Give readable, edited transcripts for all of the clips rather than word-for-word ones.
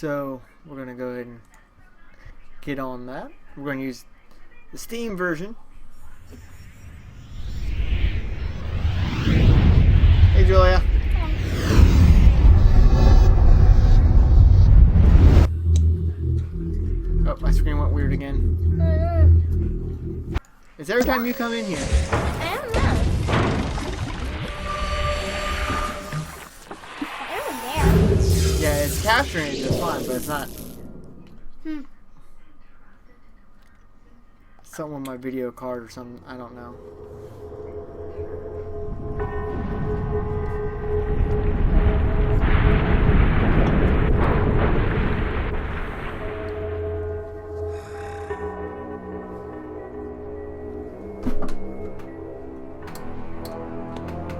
So we're gonna go ahead and get on that. We're gonna use the Steam version. Hey Julia. Oh, my screen went weird again. It's every time you come in here. I don't know. Yeah, it's capturing it just fine, but it's not. Something on my video card or something. I don't know.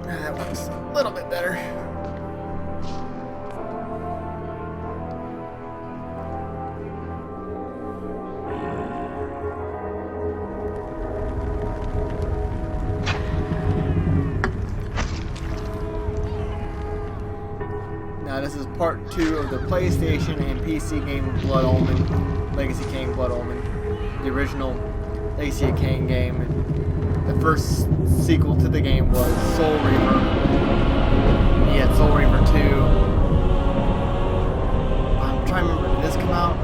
That looks a little bit better. Now this is part 2 of the PlayStation and PC game of Blood Omen, Legacy of Kain Blood Omen, the original Legacy of Kain game. And the first sequel to the game was Soul Reaver. You had Soul Reaver 2. I'm trying to remember, did this come out?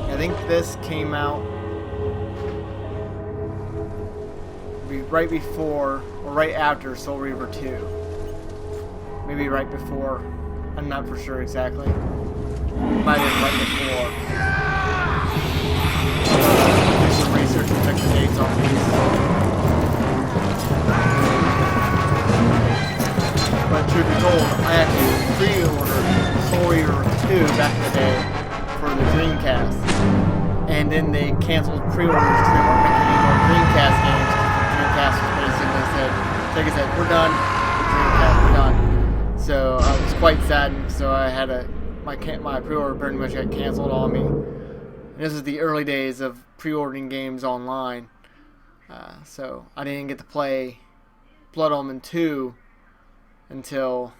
I think this came out right before or right after Soul Reaver 2. Maybe right before. I'm not for sure exactly. Might have been right before. Do some research and check the dates on these. But truth be told, I actually pre-ordered Soul Reaver 2 back in the day for the Dreamcast. And then they canceled pre-orders because they weren't making any more Dreamcast games. Dreamcast was basically said, Sega said, we're done. Dreamcast, we're done. So I was quite saddened. So I had my pre-order pretty much got canceled on me. And this is the early days of pre-ordering games online. So I didn't get to play Blood Omen 2 until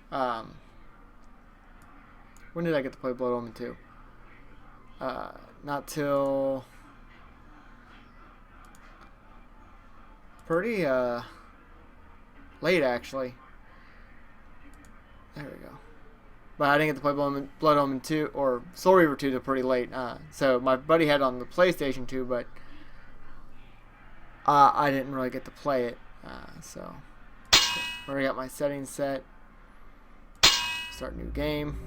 when did I get to play Blood Omen 2? Not till pretty late actually. There we go. But I didn't get to play Blood Omen 2 or Soul Reaver 2 till pretty late. So my buddy had it on the PlayStation 2, but I didn't really get to play it. So I already got my settings set. Start new game.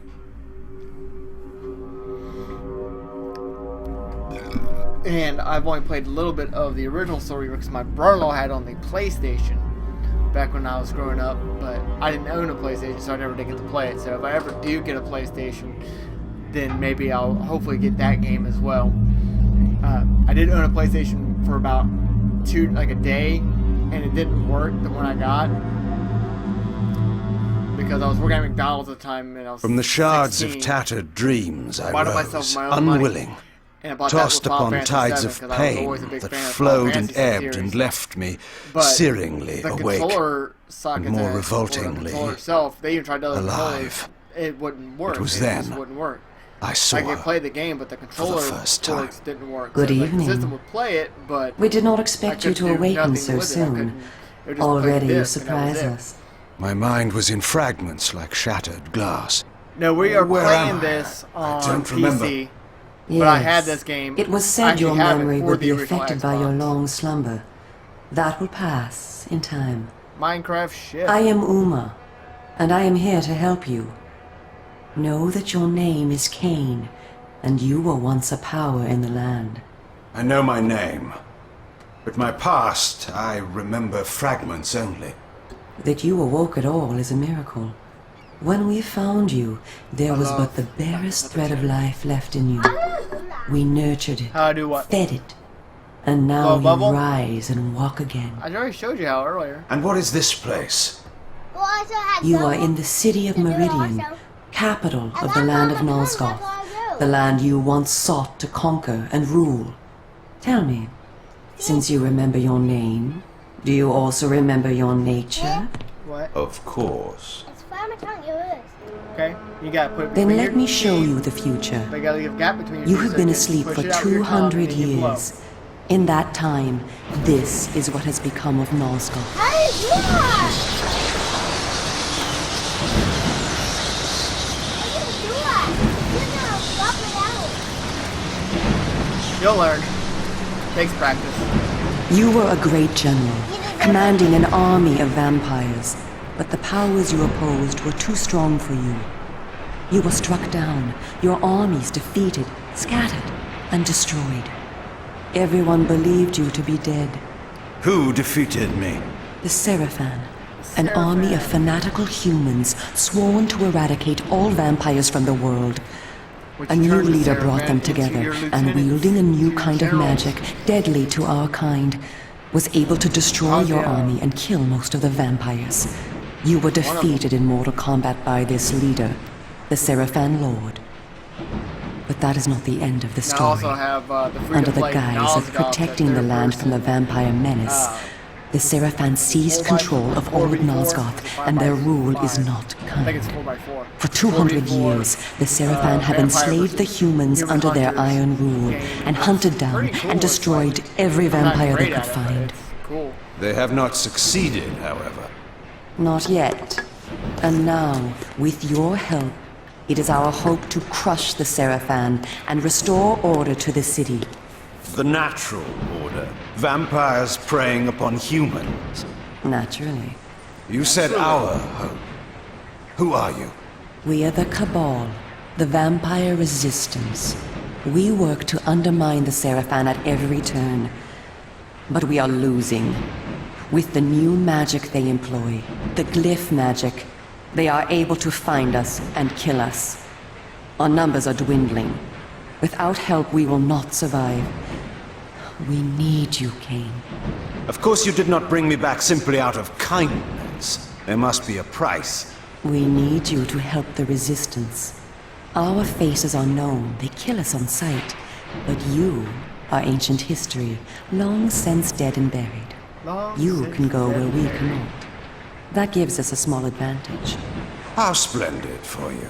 And I've only played a little bit of the original Soul Reaver because my brother-in-law had it on the PlayStation back when I was growing up, but I didn't own a PlayStation, so I never did get to play it. So if I ever do get a PlayStation, then maybe I'll hopefully get that game as well. I did own a PlayStation for about a day, and it didn't work the one I got because I was working at McDonald's at the time, and I was From the shards 16. of tattered dreams I Bought it myself rose, with my own money. unwilling, And I bought that tossed with Final upon Fantasy tides VII, of 'cause I was always a pain big that fan of the flowed Final and Fantasy ebbed series. and left me But searingly the awake, controller sockets and more or the revoltingly controller itself, they even tried to other alive. controllers. It wouldn't work. It was Just then wouldn't work. I saw I could her. play the game, but the controller first time. ports didn't work. Good so evening. The system would play it, but We did not I expect you couldn't to do awaken nothing so with it. I soon. couldn't- it would just play Already the you disc, and that was surprise it. us. My mind was in fragments like shattered glass. No, we are Where playing am I? this on don't remember. PC. Yes. But I had this game. It was I said actually your have it memory for would the be original affected by your Xbox. long slumber. That will pass in time. Minecraft shit. I am Uma, and I am here to help you. Know that your name is Kain, and you were once a power in the land. I know my name, but my past, I remember fragments only. That you awoke at all is a miracle. When we found you, there was but the barest thread of life left in you. We nurtured it, How to do what? fed it, and now Blow you bubble? rise and walk again. I already showed you how earlier. And what is this place? You are in the city of Meridian, capital of the land of Nosgoth, the land you once sought to conquer and rule. Tell me, since you remember your name, do you also remember your nature? What? Of course. Okay? You gotta put it Then between let your me show teeth, you the future. but you gotta leave a gap between your You teeth have so been can asleep push for it out your tongue 200 and you blow. years. In that time, this is what has become of Nosgoth. How do you do that? How do you do that? You're gonna flop it out. You'll learn. Takes practice. You were a great general, commanding an army of vampires, but the powers you opposed were too strong for you. You were struck down, your armies defeated, scattered, and destroyed. Everyone believed you to be dead. Who defeated me? The Seraphan, an army of fanatical humans sworn to eradicate all vampires from the world. Which A new turns the leader brought Seraphan them into together, your and lieutenants, wielding a new your kind of generals. magic, deadly to our kind, was able to destroy your yeah. army and kill most of the vampires. You were defeated in mortal combat by this leader, the Seraphan Lord. But that is not the end of the Now I also story. have the Under freedom the like guise of Nosgoth, protecting the that land third from the person. vampire menace, the Seraphan seized 4x4, control of all 4v4, Nosgoth, it's and their 5x5. rule is not I think it's kind. 4x4. For 200 4v4, years, the Seraphan have vampire enslaved the versus humans human under their hunters iron rule game. and It's hunted down pretty cool. and It's destroyed like, every I'm not vampire they great could at it, but find. it's cool. They have not succeeded, however. Not yet. And now, with your help, it is our hope to crush the Seraphan and restore order to the city. The natural order. Vampires preying upon humans. Naturally. You said our hope. Who are you? We are the Cabal, the vampire resistance. We work to undermine the Seraphan at every turn. But we are losing. With the new magic they employ, the glyph magic, they are able to find us and kill us. Our numbers are dwindling. Without help, we will not survive. We need you, Cain. Of course you did not bring me back simply out of kindness. There must be a price. We need you to help the Resistance. Our faces are known, they kill us on sight. But you are ancient history, long since dead and buried. You can go where we cannot. That gives us a small advantage. How splendid for you.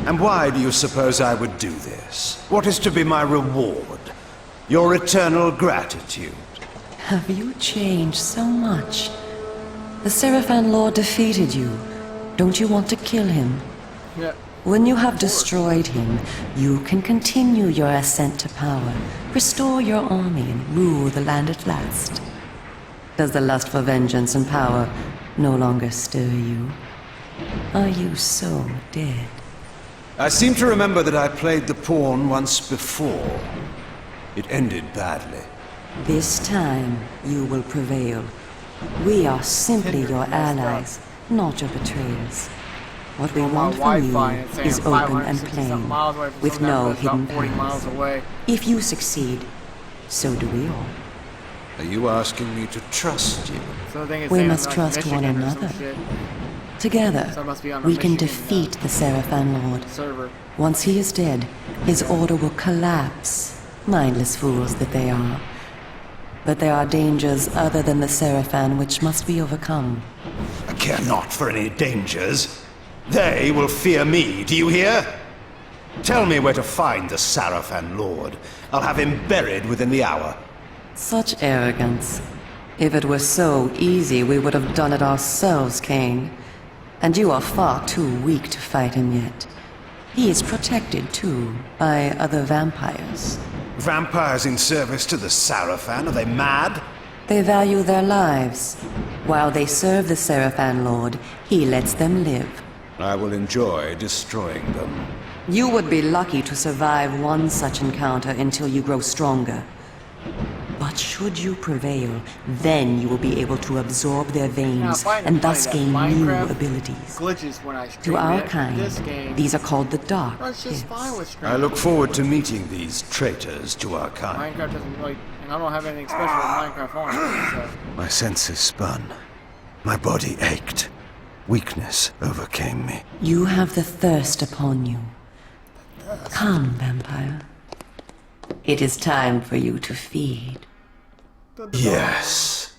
And why do you suppose I would do this? What is to be my reward? Your eternal gratitude. Have you changed so much? The Seraphan Lord defeated you. Don't you want to kill him? Yeah. When you have destroyed him, you can continue your ascent to power, restore your army, and rule the land at last. Does the lust for vengeance and power no longer stir you? Are you so dead? I seem to remember that I played the pawn once before. It ended badly. This time, you will prevail. We are simply your allies, not your betrayers. What we On my want from Wi-Fi, you it's saying is open and 560 plain, something miles away from with something no that's hidden about 40 miles paths. away. If you succeed, so do we all. Are you asking me to trust you? So the thing is We saying must like trust Michigan one or some another. shit. Together, So it must be on a we can Michigan, defeat the Seraphan Lord. server. Once he is dead, his order will collapse. Mindless fools that they are. But there are dangers other than the Seraphan which must be overcome. I care not for any dangers. They will fear me, do you hear? Tell me where to find the Seraphan Lord. I'll have him buried within the hour. Such arrogance. If it were so easy, we would have done it ourselves, Cain. And you are far too weak to fight him yet. He is protected, too, by other vampires. Vampires in service to the Seraphan? Are they mad? They value their lives. While they serve the Seraphan Lord, he lets them live. I will enjoy destroying them. You would be lucky to survive one such encounter until you grow stronger. But should you prevail, then you will be able to absorb their Now, veins find and the thus funny gain that new Minecraft abilities. glitches when I stream To our it. kind, This game these are called the Dark runs just fine Pits. with streaming. I look forward to meeting these traitors to our kind. Minecraft doesn't really, and I don't have anything special with Minecraft on it, so. My senses spun. My body ached. Weakness overcame me. You have the thirst upon you. Come, vampire. It is time for you to feed. Yes.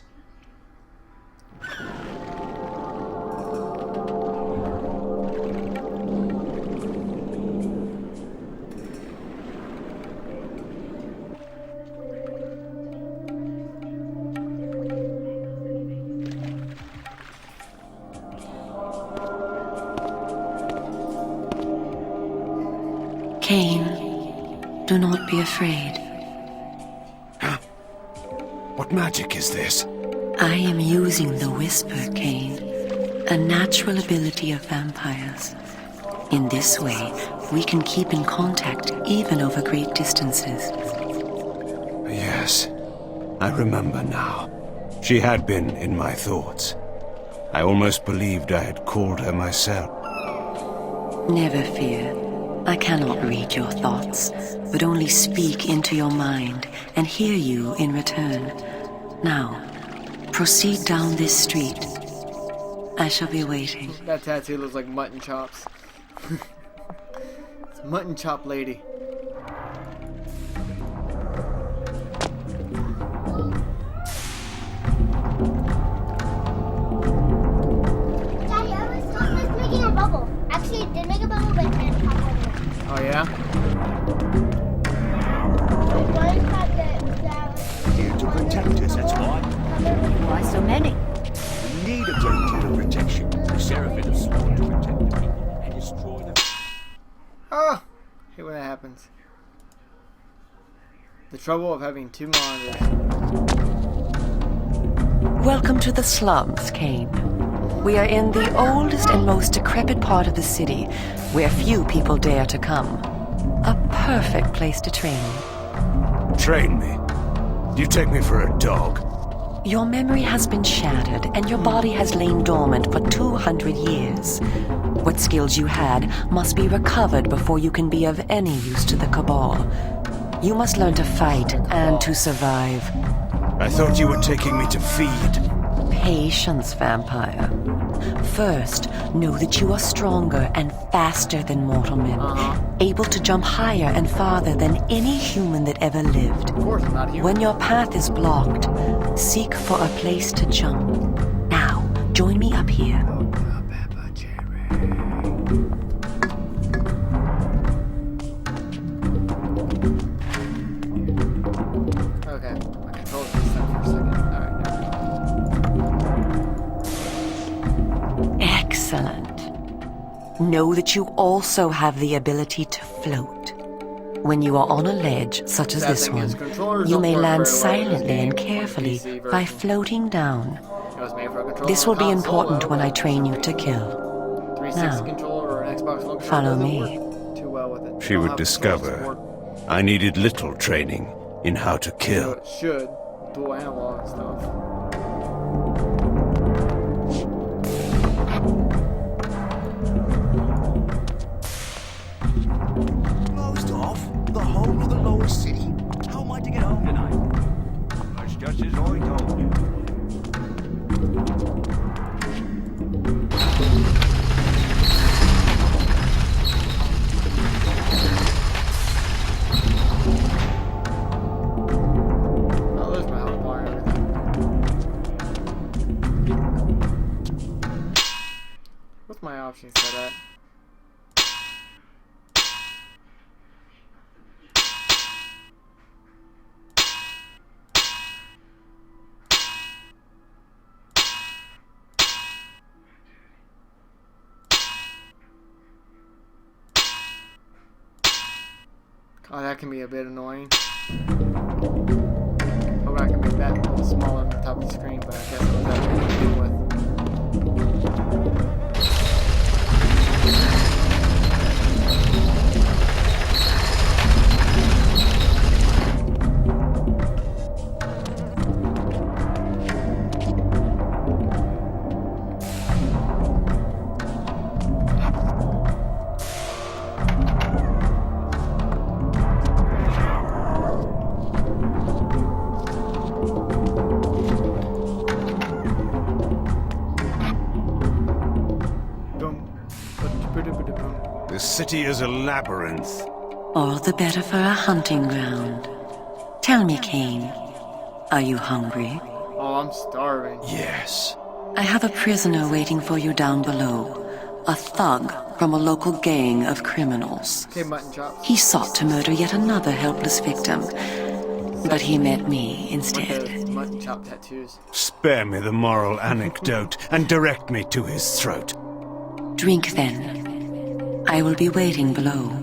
Cain, do not be afraid. What magic is this? I am using the Whisper, Cain, a natural ability of vampires. In this way, we can keep in contact even over great distances. Yes, I remember now. She had been in my thoughts. I almost believed I had called her myself. Never fear. I cannot read your thoughts, but only speak into your mind and hear you in return. Now, proceed down this street. I shall be waiting. That tattoo looks like mutton chops. It's a mutton chop lady. Daddy, I was told it was making a bubble. Actually, it did make a bubble, but it didn't pop over. Oh yeah? Here to protect us, that's why. Why so many? We need a great deal of protection. The Seraphim have sworn to protect the people and destroy them. Oh! I hate when that happens. The trouble of having two monitors. Welcome to the slums, Cain. We are in the oldest and most decrepit part of the city, where few people dare to come. A perfect place to train you. Train me? Do you take me for a dog? Your memory has been shattered, and your body has lain dormant for 200 years. What skills you had must be recovered before you can be of any use to the Cabal. You must learn to fight and to survive. I thought you were taking me to feed. Patience, vampire. First, know that you are stronger and faster than mortal men, able to jump higher and farther than any human that ever lived. Of course, I'm not human. When your path is blocked, seek for a place to jump. Now, join me up here. Okay, my controls just set for a second. Alright, now. Excellent. Know that you also have the ability to float. When you are on a ledge, such as Sad this thing one, is, controllers you don't may work land very well in this silently game and on the carefully PC by version. floating down. It was made for a controller This will be on important console, when I but train you the to kill. 360 Now, controller or an Xbox One controller follow doesn't me. work too well with it. She Don't would have controller discover support. I needed little training in how to So kill. it should. Dual analog stuff. Closed off? The whole of the lower city? How am I to get home tonight? That's just as I told you. Oh, there's my health bar and everything. What's my options set at? Oh, that can be a bit annoying. Hope I can make that a little smaller on the top of the screen, but I guess that's what I'm deal with. This city is a labyrinth. All the better for a hunting ground. Tell me, Cain, are you hungry? Oh, I'm starving. Yes. I have a prisoner waiting for you down below. A thug from a local gang of criminals. Okay, mutton chops. He sought to murder yet another helpless victim, but he met me With instead. those mutton chop tattoos. Spare me the moral anecdote and direct me to his throat. Drink then. I will be waiting below.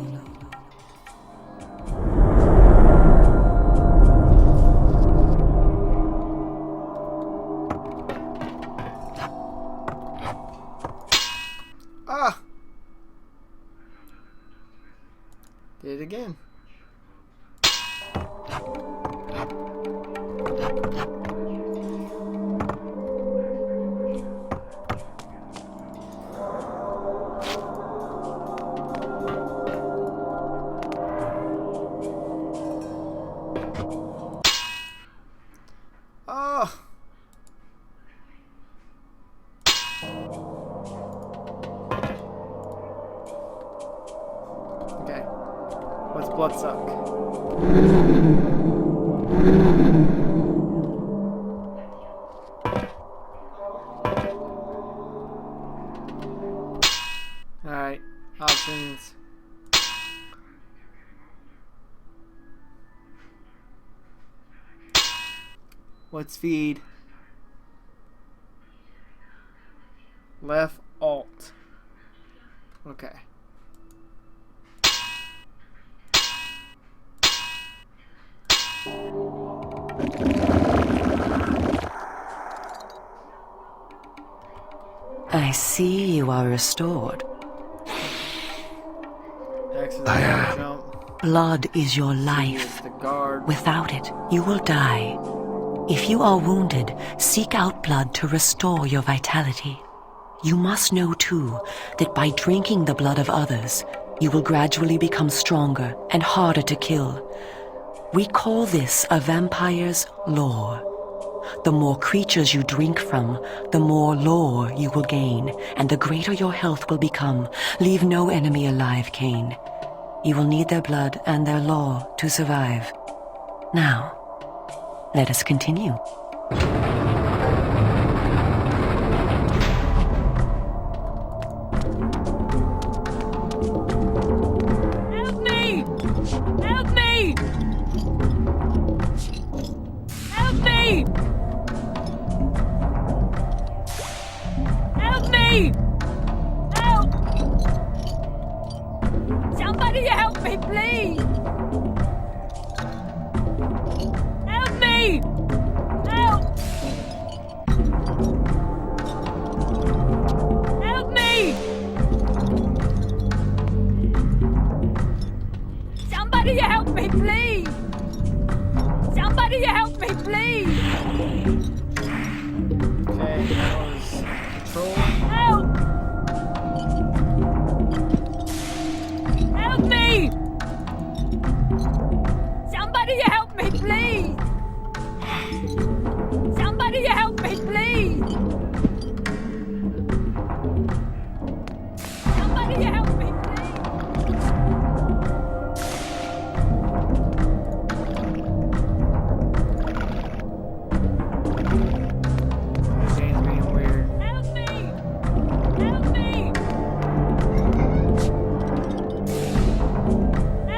Did it again. Oh. Okay. What's blood suck? Alright. Options. What's feed? Left alt. Okay. I see you are restored. X is the jump. Blood is your C life. is the guard. Without it, you will die. If you are wounded, seek out blood to restore your vitality. You must know, too, that by drinking the blood of others, you will gradually become stronger and harder to kill. We call this a vampire's lore. The more creatures you drink from, the more lore you will gain, and the greater your health will become. Leave no enemy alive, Cain. You will need their blood and their lore to survive. Now, let us continue. Help me! Help me! Help me! Help me! Help! Somebody help me, please! Help me! Help! Help me! Somebody help me, please! Somebody help me, please! Okay, that was control. Help! Help me! Somebody help me, please! Somebody help me, please! Somebody help me, please! Game's being weird. Help me! Help me!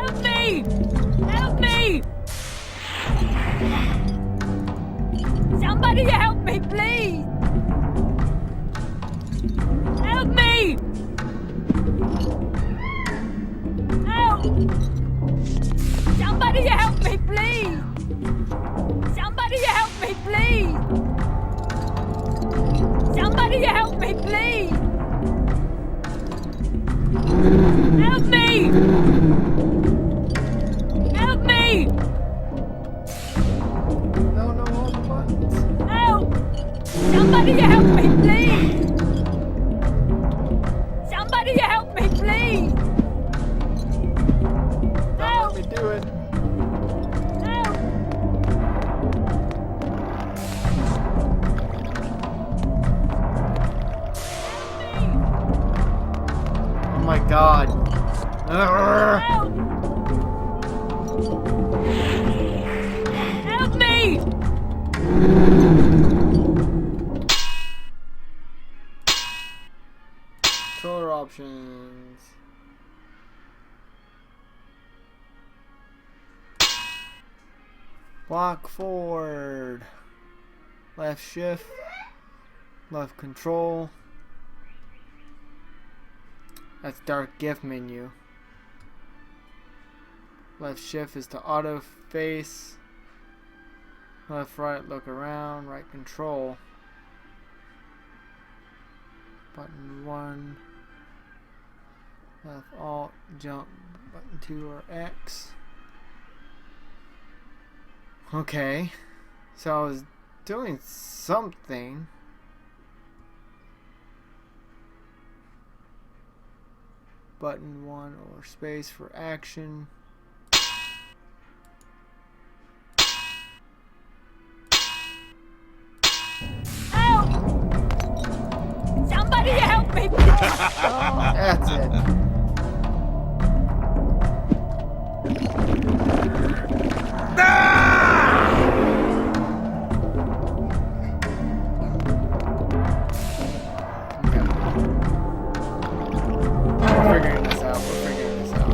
Help me! Help me! Somebody help me, please! Help me! Help! Somebody help me, please! Somebody help me, please! Somebody help me, please! Help me! Help me! No, no, all the buttons. Help! Somebody help me, please! Somebody help me, please! Don't let me do it. Help! Oh my god. Urgh. Help! Help me! Controller options. Block forward. Left shift. Left control. That's dark gift menu. Left shift is to auto face. Left right look around. Right control. Button 1. Left alt jump Button 2 or X. Okay. So I was doing something. Button 1 or space for action. Help! Somebody help me! That's it. We're figuring this out. We're figuring this out.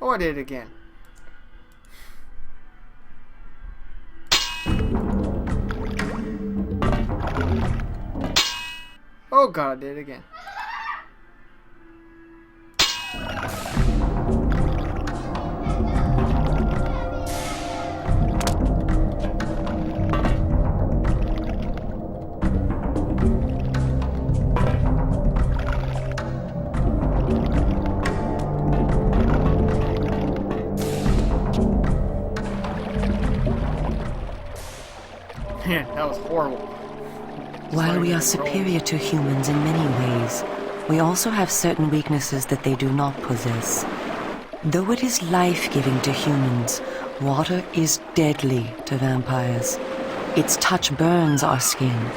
Oh, I did it again. Oh god, I did it again. Man, that was horrible. While we are superior to humans in many ways, we also have certain weaknesses that they do not possess. Though it is life-giving to humans, water is deadly to vampires. Its touch burns our skin.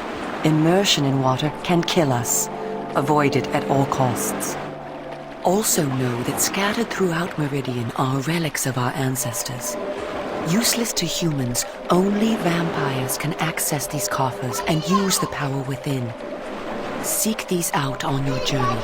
Immersion in water can kill us. Avoid it at all costs. Also know that scattered throughout Meridian are relics of our ancestors. Useless to humans, only vampires can access these coffers and use the power within. Seek these out on your journey.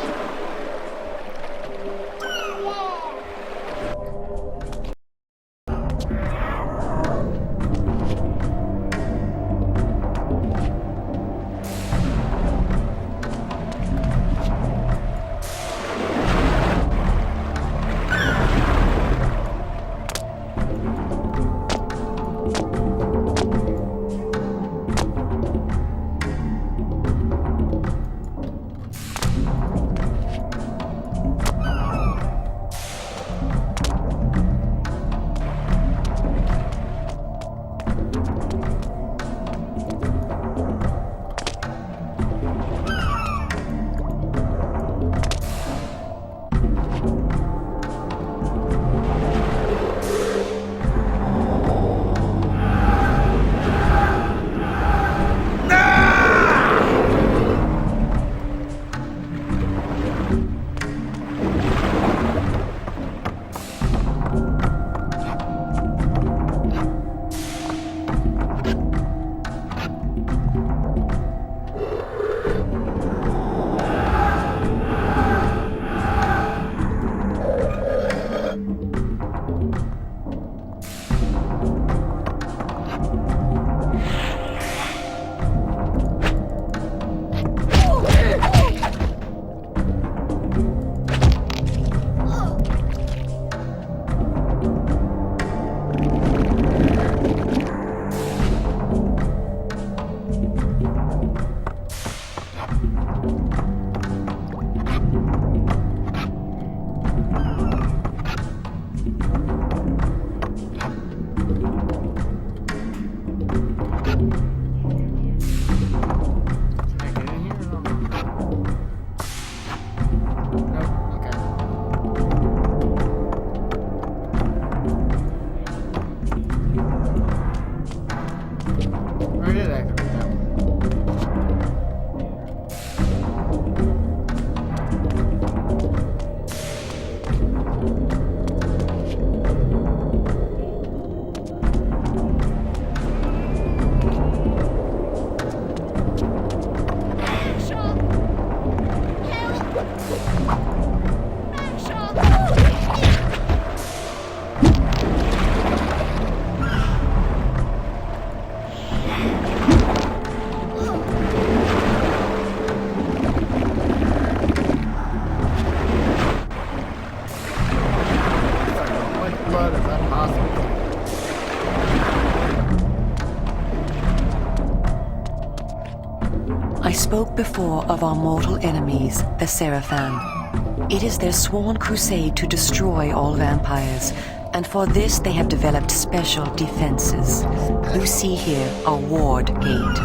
I spoke before of our mortal enemies, the Seraphan. It is their sworn crusade to destroy all vampires, and for this they have developed special defenses. You see here a ward gate.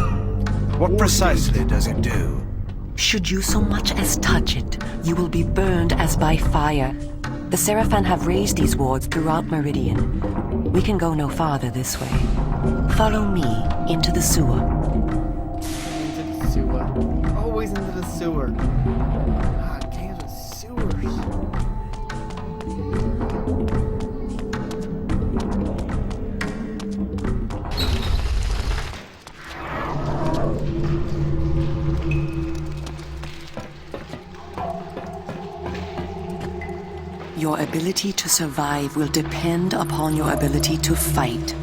What precisely does it do? Should you so much as touch it, you will be burned as by fire. The Seraphan have raised these wards throughout Meridian. We can go no farther this way. Follow me into the sewer. Into the sewer. Always into the sewer. God damn the sewers. Your ability to survive will depend upon your ability to fight.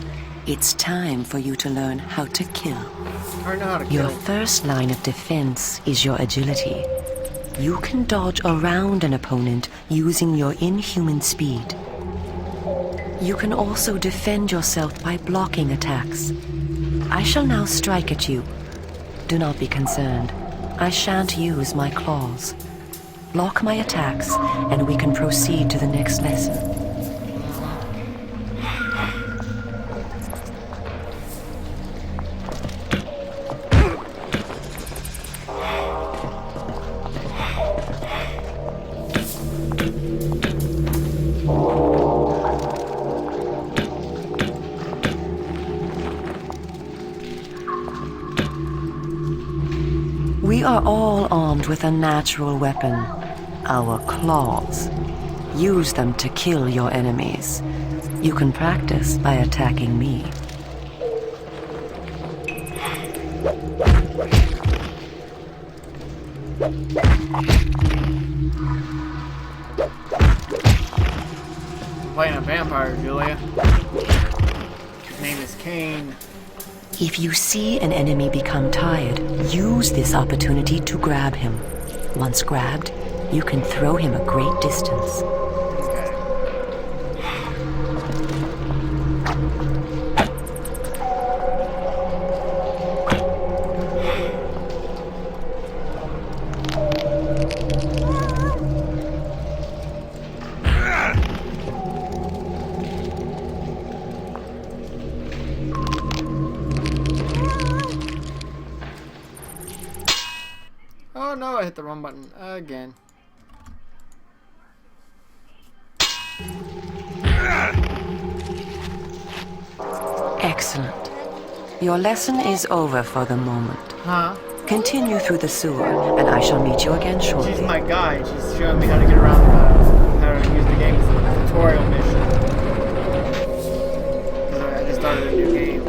It's time for you to learn how to kill. I know how to Your kill. first line of defense is your agility. You can dodge around an opponent using your inhuman speed. You can also defend yourself by blocking attacks. I shall now strike at you. Do not be concerned. I shan't use my claws. Block my attacks, and we can proceed to the next lesson. We are all armed with a natural weapon, our claws. Use them to kill your enemies. You can practice by attacking me. I'm playing a vampire, Julia. His name is Kane. If you see an enemy become tired, use this opportunity to grab him. Once grabbed, you can throw him a great distance. Oh no, I hit the wrong button again. Excellent. Your lesson is over for the moment. Huh? Continue through the sewer, and I shall meet you again shortly. She's my guide. She's showing me how to get around how to use the game. It's a tutorial mission. 'Cause I just started a new game.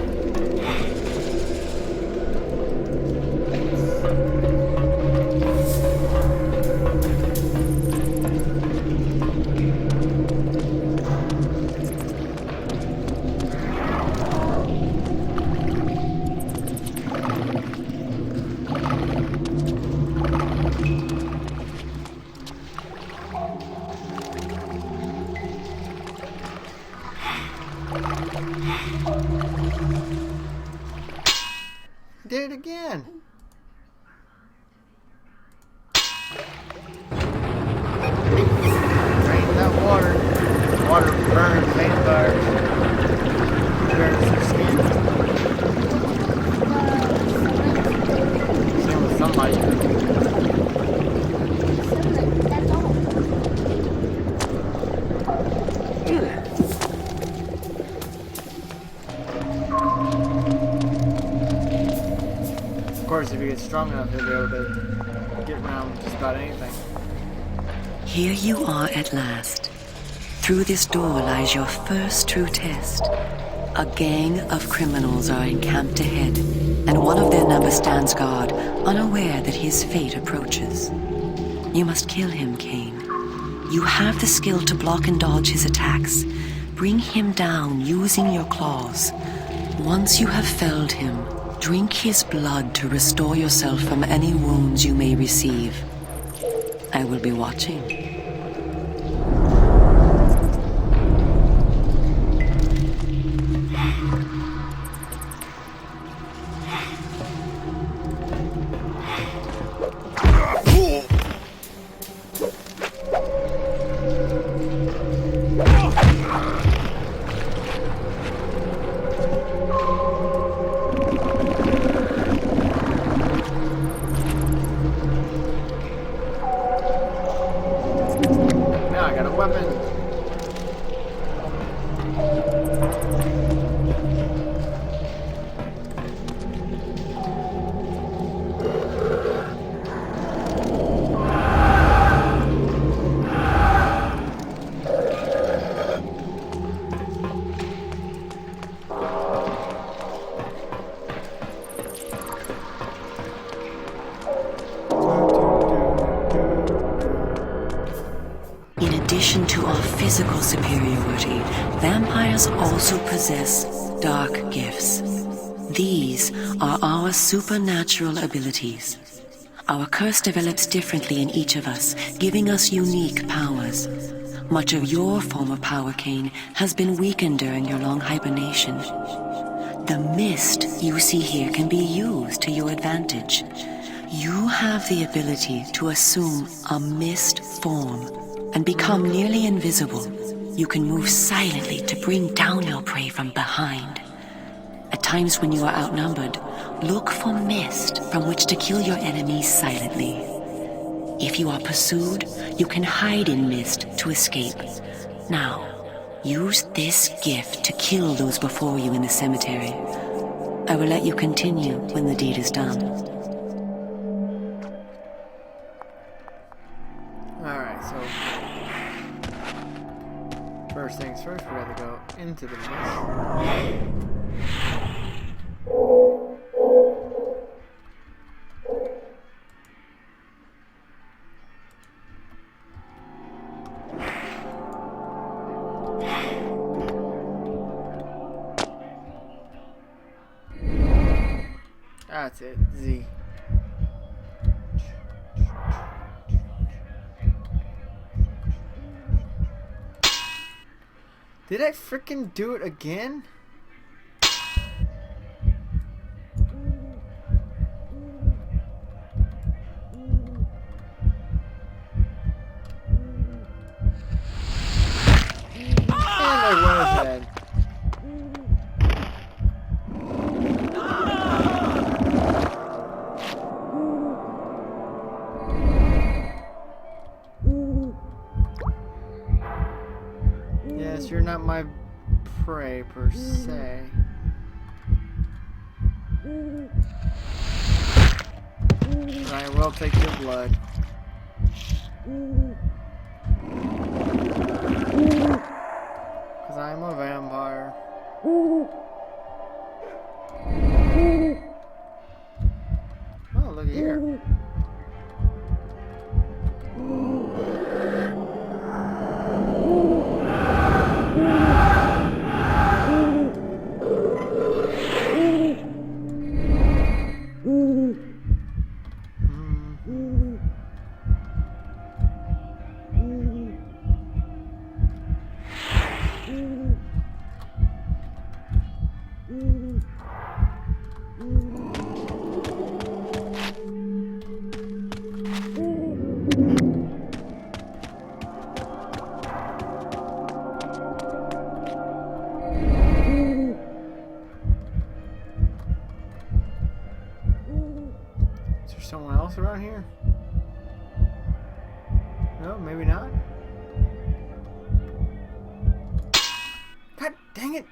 Did it again. Drain that water. Water burns vampires. Burns their skin. Same with somebody. That's all. Of course, if you get strong enough, you'll be able to get around just about anything. Here you are at last. Through this door lies your first true test. A gang of criminals are encamped ahead, and one of their number stands guard, unaware that his fate approaches. You must kill him, Cain. You have the skill to block and dodge his attacks. Bring him down using your claws. Once you have felled him, drink his blood to restore yourself from any wounds you may receive. I will be watching. addition to our physical superiority, vampires also possess dark gifts. These are our supernatural abilities. Our curse develops differently in each of us, giving us unique powers. Much of your former power, Kane, has been weakened during your long hibernation. The mist you see here can be used to your advantage. You have the ability to assume a mist form and become nearly invisible. You can move silently to bring down your prey from behind. At times when you are outnumbered, look for mist from which to kill your enemies silently. If you are pursued, you can hide in mist to escape. Now, use this gift to kill those before you in the cemetery. I will let you continue when the deed is done. Alright, so first things first, we gotta go into the mist. That's it, Z. Did I frickin' do it again? And I went ahead. Yes, you're not my prey per se. But I will take your blood. Because I'm a vampire. Oh, look here. Someone else around here? No, maybe not. God dang it!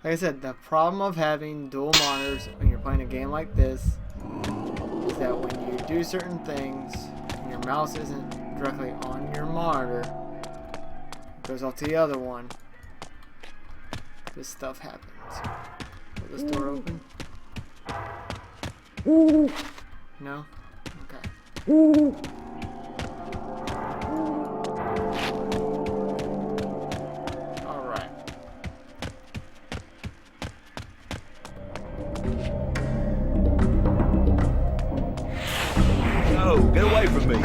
Like I said, the problem of having dual monitors when you're playing a game like this is that when you do certain things and your mouse isn't directly on your monitor, it goes off to the other one. This stuff happens. Will this door open? No? Okay. Alright. No, get away from me.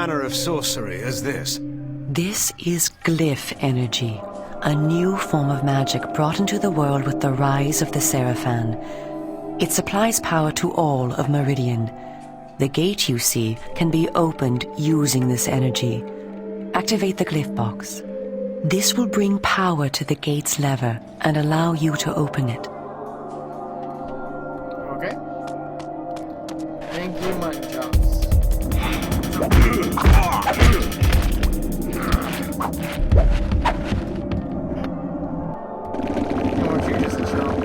manner of sorcery is this? This is glyph energy, a new form of magic brought into the world with the rise of the Seraphan. It supplies power to all of Meridian. The gate you see can be opened using this energy. Activate the glyph box. This will bring power to the gate's lever and allow you to open it. Okay. Thank you, mutton chops. Or you just a chump.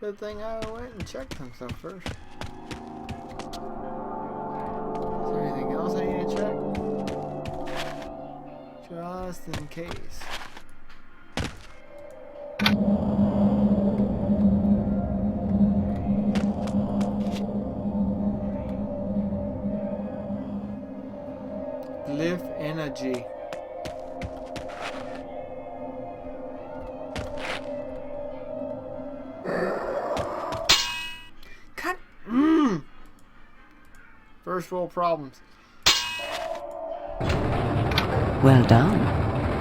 Good thing I went and checked some stuff first. Is there anything else I need to check? Just in case. Glyph energy. First world problems. Well done.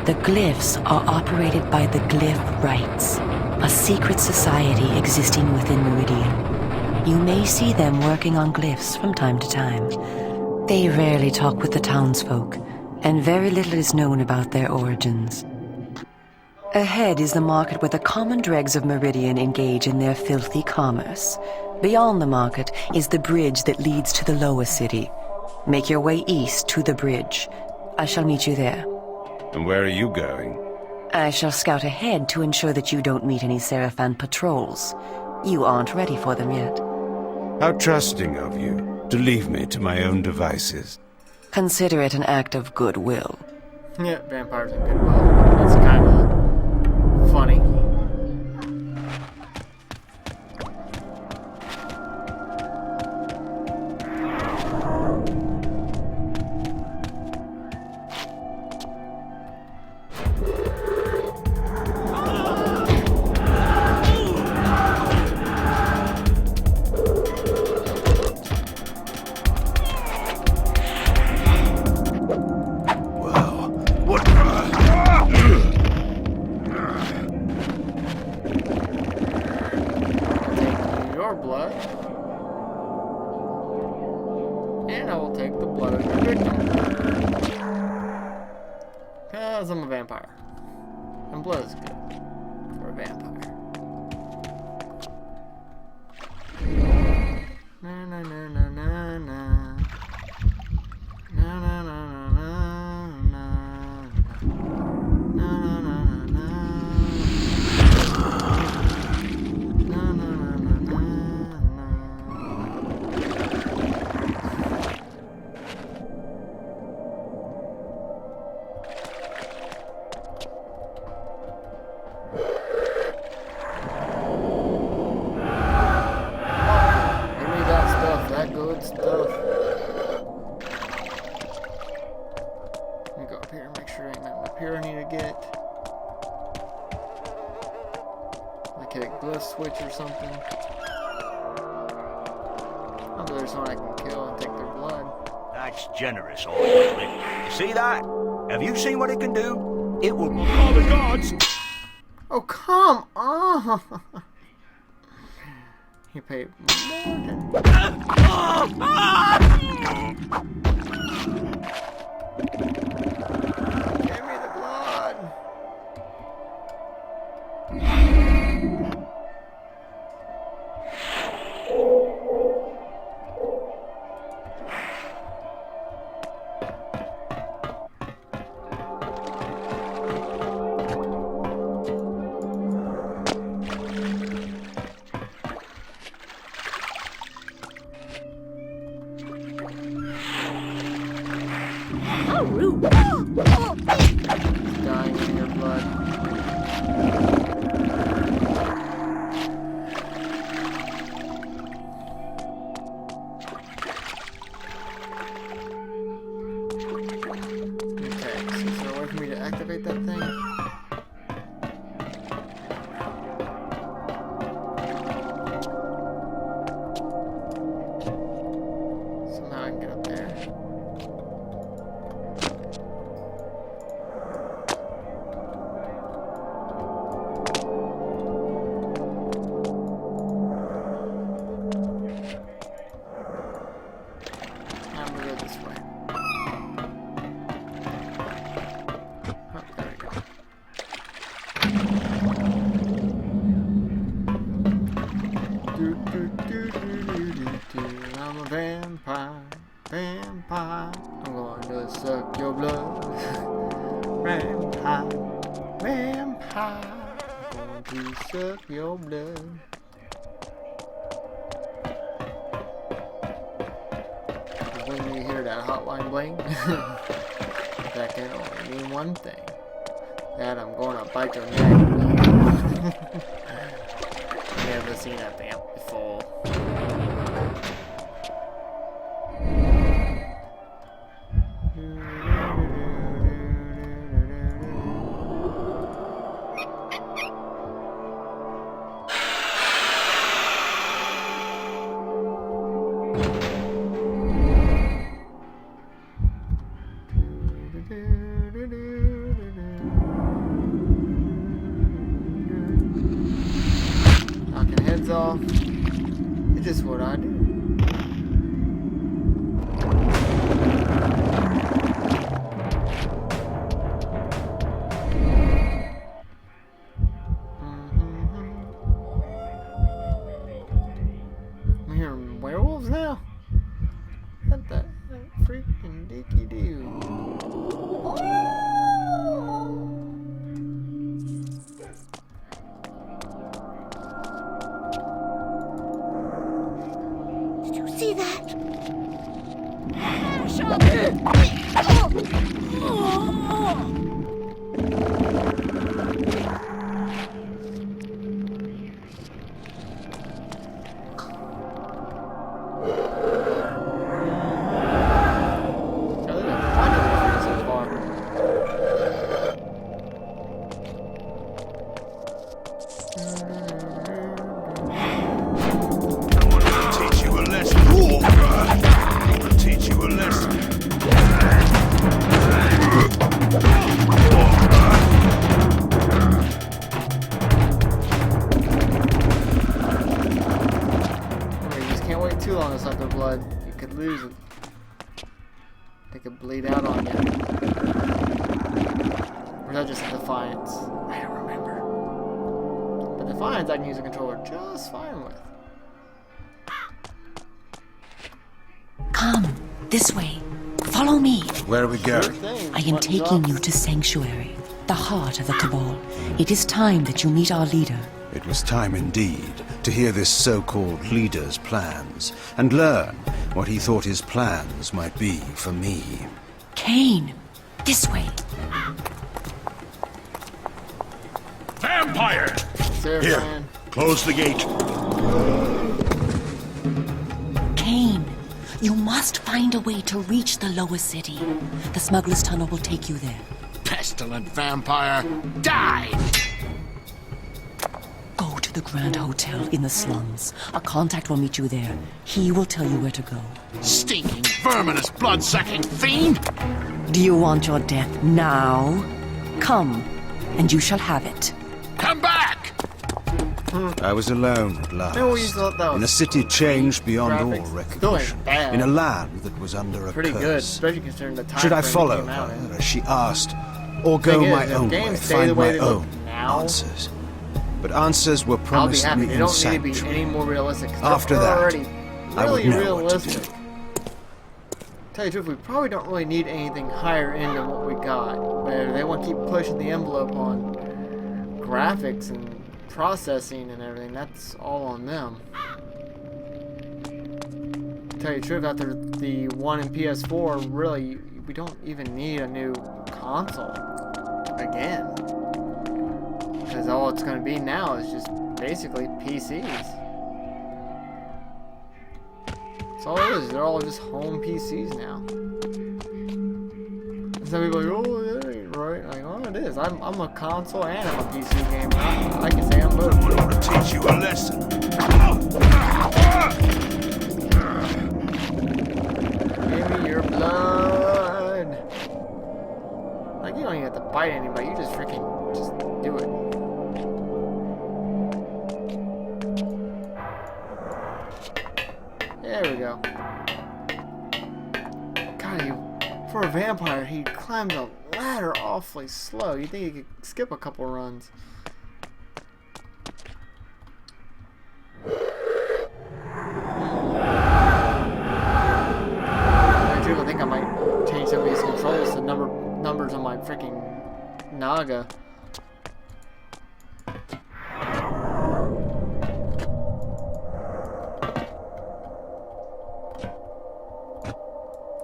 The glyphs are operated by the Glyph Rites, a secret society existing within Meridian. You may see them working on glyphs from time to time. They rarely talk with the townsfolk, and very little is known about their origins. Ahead is the market where the common dregs of Meridian engage in their filthy commerce. Beyond the market is the bridge that leads to the lower city. Make your way east to the bridge. I shall meet you there. And where are you going? I shall scout ahead to ensure that you don't meet any Seraphan patrols. You aren't ready for them yet. How trusting of you to leave me to my own devices. Consider it an act of goodwill. Yeah, vampires and goodwill. It's kind of funny. Blood, and I will take the blood of your victim, because I'm a vampire, and blood is good for a vampire. Na na na na na na na na na na na na na na na. Switch or something. Oh, there's one I can kill and take their blood. That's generous, all right. You see that? Have you seen what it can do? It will call the gods. Oh, come on! You paid more than... Give me the blood! Dying in your blood. activate that thing? Somehow I can get up there. I'm gonna go this way. Oh, there we go. I'm a vampire, vampire. I'm going to suck your blood. Vampire, vampire. I'm going to suck your blood. When you hear that hotline bling, that can only mean one thing. That I'm going to bite your neck. Never seen that vamp before. Knocking heads off. It's just what I do. I'm hearing werewolves now? What the freaking dicky do? Did you see that? Teach you a lesson. I'll teach you a lesson. You just can't wait too long to suck their blood. You could lose it. They could bleed out on you. Or is that just a Defiance? I don't remember. But Defiance I can use a controller just fine with. Come, this way. Follow me. Where are we Sure going? thing. I am What taking drops? you to Sanctuary, the heart of the Cabal. It is time that you meet our leader. It was time indeed to hear this so-called leader's plans and learn what he thought his plans might be for me. Cain, this way. Vampire! Seraphine. Close the gate. Cain, you must find a way to reach the lower city. The smuggler's tunnel will take you there. Pestilent vampire! Die! Go to the Grand Hotel in the slums. A contact will meet you there. He will tell you where to go. Stinking, verminous, blood-sucking fiend! Do you want your death now? Come, and you shall have it. Come back! I was alone at last. I always thought that was in a city changed beyond all graphics. recognition. Still ain't bad. In a land that was under a Pretty good, curse. especially considering the time Should I frame it follow came out in. her as she asked, or go Thing is, my if own games way, stay the find way my they look own now, answers? But answers were I'll be promised happy. me They in don't need to be Sanctuary. any more realistic. 'Cause After they're that, already I would really know what to do. realistic. Tell you the truth, we probably don't really need anything higher end than what we got. But if they want to keep pushing the envelope on graphics and processing and everything, that's all on them. Tell you the truth, after the one in PS4, really, we don't even need a new console again. Because all it's going to be now is just basically PCs. That's all it is. They're all just home PCs now. And some people are like, oh, that ain't right? Like, well, it is. I'm a console and I'm a PC gamer. I can say I'm both. I want to teach you a lesson. Give me your blood. Like, you don't even have to bite anybody. You just freaking just do it. There we go. God, for a vampire, he climbs a ladder awfully slow. You think he could skip a couple runs. I do think I might change some of these controls to numbers on my freaking Naga.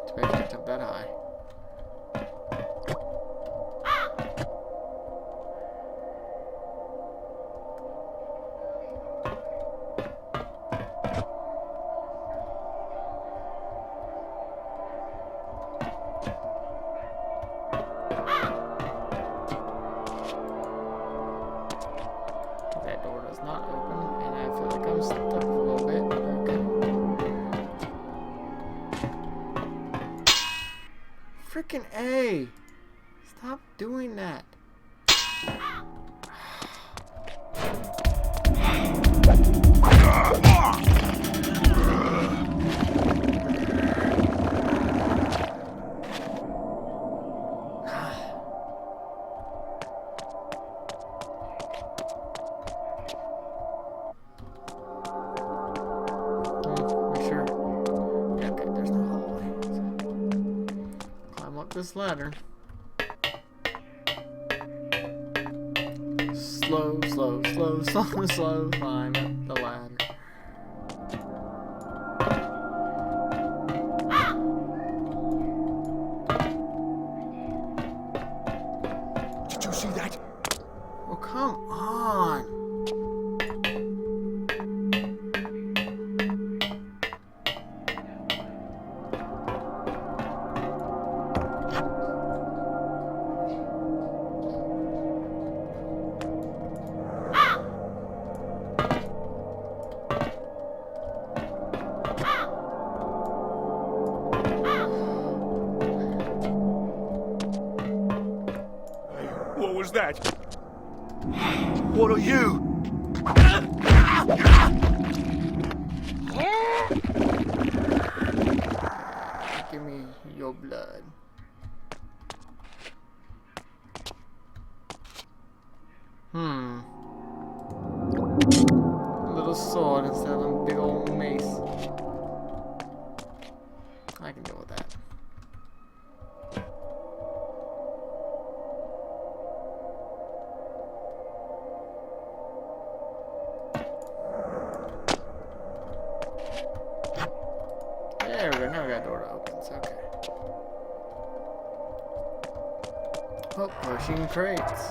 Too bad I can't jump that high. That door does not open, and I feel like I'm stuck a little bit. Okay. Freaking A! Stop doing that. This ladder. Slow climb up the ladder. Did you see that? Oh, come on. What was that? What are you? Give me your blood. A little sword instead of a big old mace. I can deal with that. There we go, now we got a door to open, so okay. Oh, pushing crates.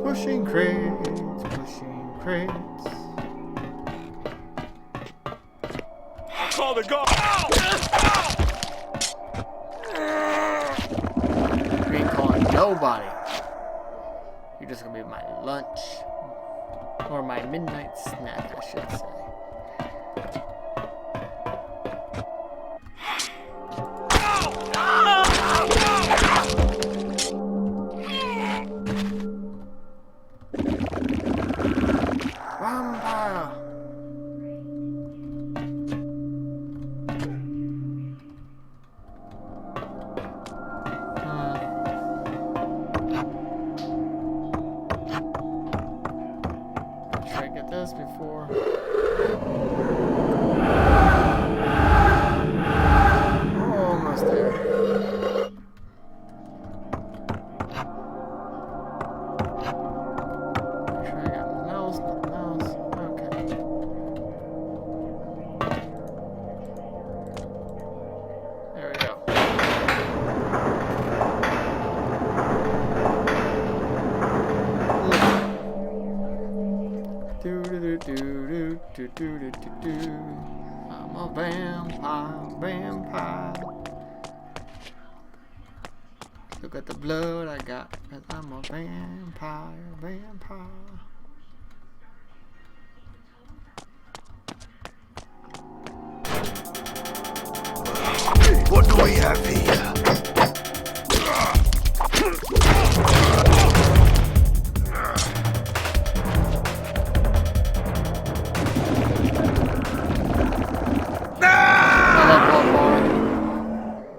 Pushing crates, pushing crates. Call the guard! You ain't calling nobody. You're just gonna be my lunch. Or my midnight snack, I should say. Vampire! Try to get this before. Oh, almost there. Sure, I got nothing else. Okay. There we go. I'm a vampire. Look at the blood I got, 'cause I'm a vampire. What do we have here?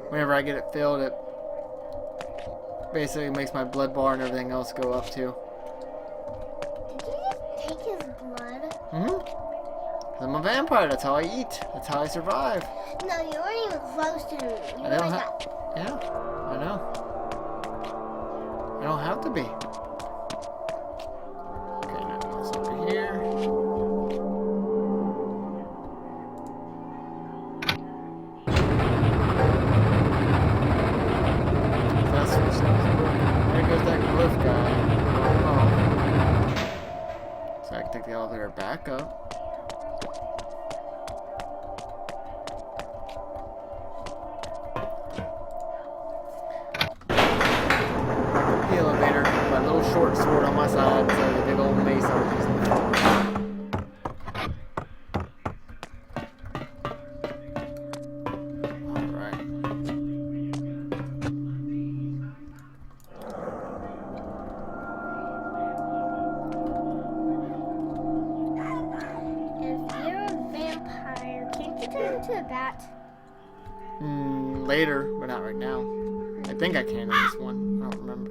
Whenever I get it filled, it basically makes my blood bar and everything else go up too. Did you just take his blood? I'm a vampire. That's how I eat. That's how I survive. No, you weren't even close to him. You I were don't like have. Yeah, I know. I don't have to be. Okay, now it's over here. That's what's up. There goes that cliff guy. Oh. So I can take the elevator back up. The elevator, my little short sword on my side, so the big old mace I was using. Alright. If you're a vampire, can't you turn into a bat? Later, but not right now. I think I can in this one. I don't remember.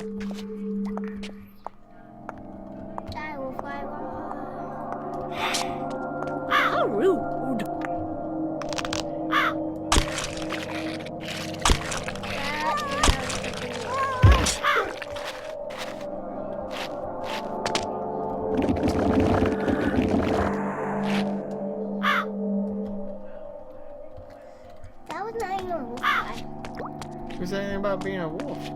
I will fly one. How rude. That was not even a wolf guy. Who said anything about being a wolf? You.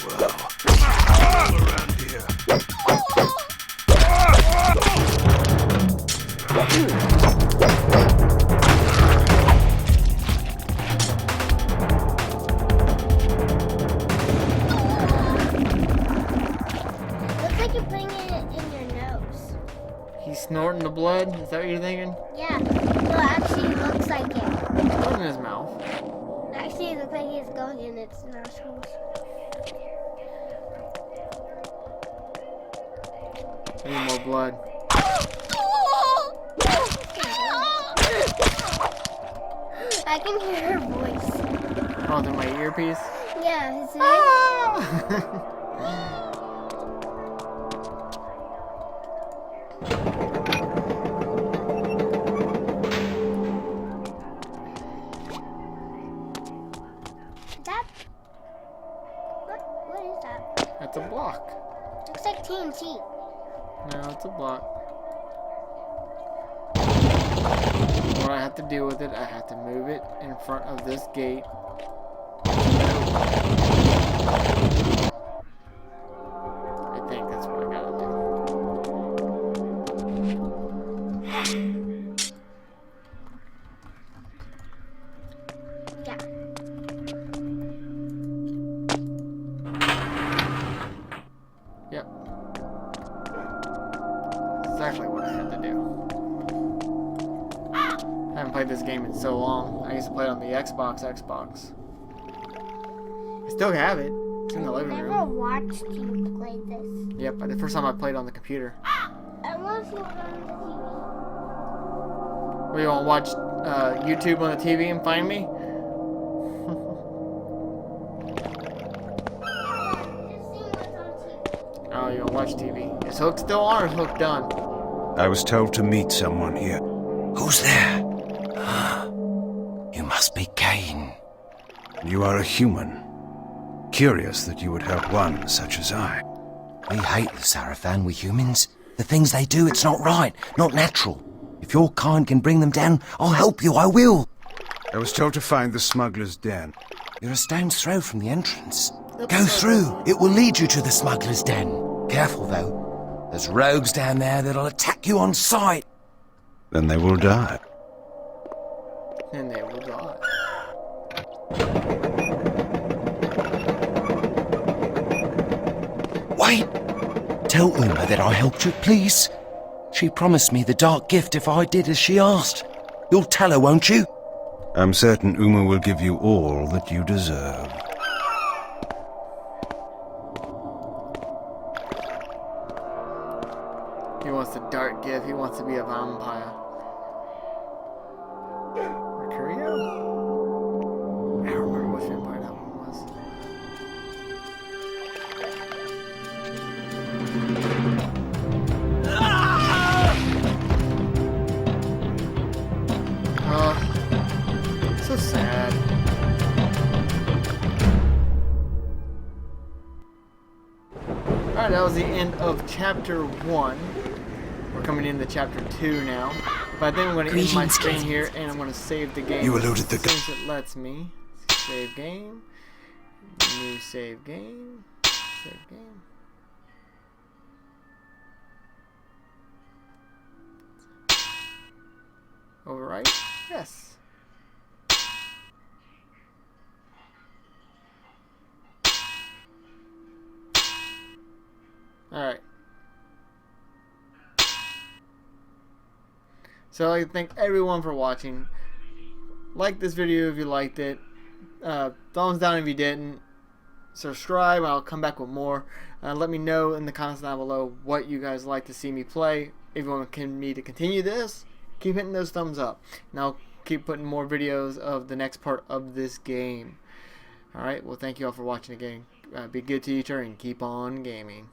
Well, all around here. Looks like you're putting it in your nose. He's snorting the blood? Is that what you're thinking? Yeah. No, actually, it looks like it. Put it in his mouth. Actually, it looks like it's going in its nostrils. I need more blood. I can hear her voice. Oh, through my earpiece? Yeah, is it? That? What is that? That's a block. Looks like TNT. No, it's a block. What I have to do with it, I have to move it in front of this gate. I think that's what I gotta do. Yeah. Yep. Exactly what I had to do. I haven't played this game in so long. I used to play it on the Xbox. I still have it. It's in the living Never room. watched you play this. Yep, the first time I played on the computer. I want to see what on the TV. Well, you want to watch YouTube on the TV and find me? Just seeing what's on TV. Oh, you want to watch TV? Is Hook still on or is Hook done? I was told to meet someone here. Who's there? You must be Cain. You are a human. Curious that you would help one such as I. We hate the Sarafan, we humans. The things they do, it's not right, not natural. If your kind can bring them down, I'll help you, I will. I was told to find the smuggler's den. You're a stone's throw from the entrance. Go through, it will lead you to the smuggler's den. Careful though, There's rogues down there that'll attack you on sight. Then they will die. And they will die. Wait! Tell Uma that I helped you, please. She promised me the dark gift if I did as she asked. You'll tell her, won't you? I'm certain Uma will give you all that you deserve. He wants the dark gift. He wants to be a vampire. Mercurio? I don't remember which vampire that one was. So sad. Alright, that was the end of chapter 1. We're coming into chapter 2 now. But I think I'm going to end my screen here and I'm going to save the game. You eluded the since it lets me. Save game. New save game. Save game. Overwrite? Yes. Alright. So I'd like to thank everyone for watching. Like this video if you liked it. Thumbs down if you didn't. Subscribe. I'll come back with more. Let me know in the comments down below what you guys like to see me play. If you want me to continue this, keep hitting those thumbs up. And I'll keep putting more videos of the next part of this game. Alright, well thank you all for watching again. Be good to each other and keep on gaming.